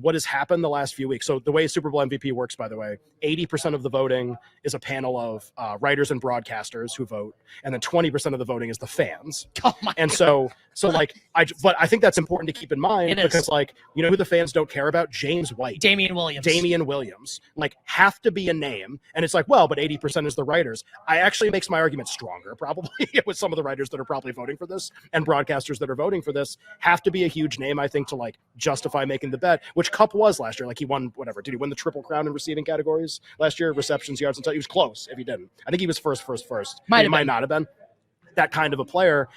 what has happened the last few weeks. So the way Super Bowl MVP works, by the way, 80% of the voting is a panel of writers and broadcasters who vote, and then 20% of the voting is the fans. Oh my and God. so like but I think that's important to keep in mind It because is. like, you know who the fans don't care about? James White. Damian Williams. Like, have to be a name. And it's like, well, but 80% is the writers. I actually makes my argument stronger, probably, with some of the writers that are probably voting for this and broadcasters that are voting for this. Have to be a huge name, I think, to like justify making the bet, which Kupp was last year. Like, he won whatever. Did he win the Triple Crown in receiving categories last year? Receptions, yards, and he was close if he didn't. I think he was first. Might not have been. That kind of a player.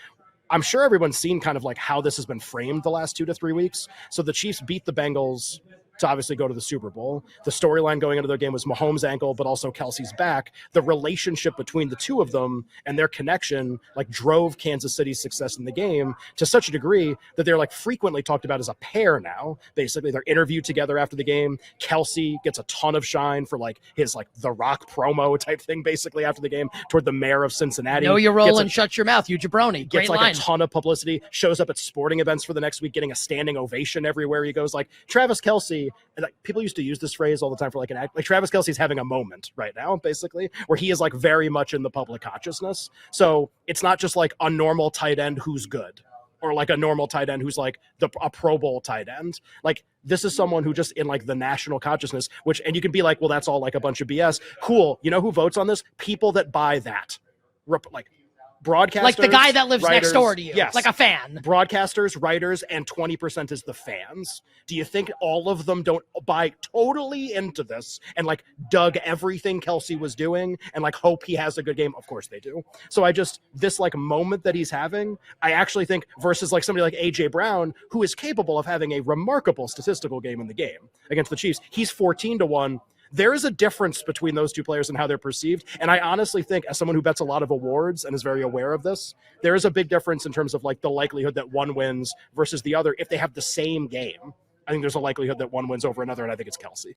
I'm sure everyone's seen kind of like how this has been framed the last 2 to 3 weeks. So the Chiefs beat the Bengals to obviously go to the Super Bowl. The storyline going into their game was Mahomes' ankle, but also Kelce's back. The relationship between the two of them and their connection like drove Kansas City's success in the game to such a degree that they're like frequently talked about as a pair now. Basically, they're interviewed together after the game. Kelce gets a ton of shine for like his like The Rock promo type thing basically after the game toward the mayor of Cincinnati. Know your role and shut your mouth, you jabroni. Gets Great like line. a ton of publicity, shows up at sporting events for the next week, getting a standing ovation everywhere he goes. Like Travis Kelce, and like people used to use this phrase all the time for like an act. Like Travis Kelce's having a moment right now, basically, where he is like very much in the public consciousness. So it's not just like a normal tight end who's good, or like a normal tight end who's like a Pro Bowl tight end. Like this is someone who just in like the national consciousness, which, and you can be like, well, that's all like a bunch of BS. Cool. You know who votes on this? People that buy that. Like broadcasters, like the guy that lives writers, next door to you, yes. like a fan. Broadcasters, writers, and 20% is the fans. Do you think all of them don't buy totally into this and like dug everything Kelce was doing and like hope he has a good game? Of course they do. So this like moment that he's having, I actually think versus like somebody like AJ Brown, who is capable of having a remarkable statistical game in the game against the Chiefs. He's 14-1. There is a difference between those two players and how they're perceived. And I honestly think, as someone who bets a lot of awards and is very aware of this, there is a big difference in terms of like the likelihood that one wins versus the other if they have the same game. I think there's a likelihood that one wins over another, and I think it's Kelce.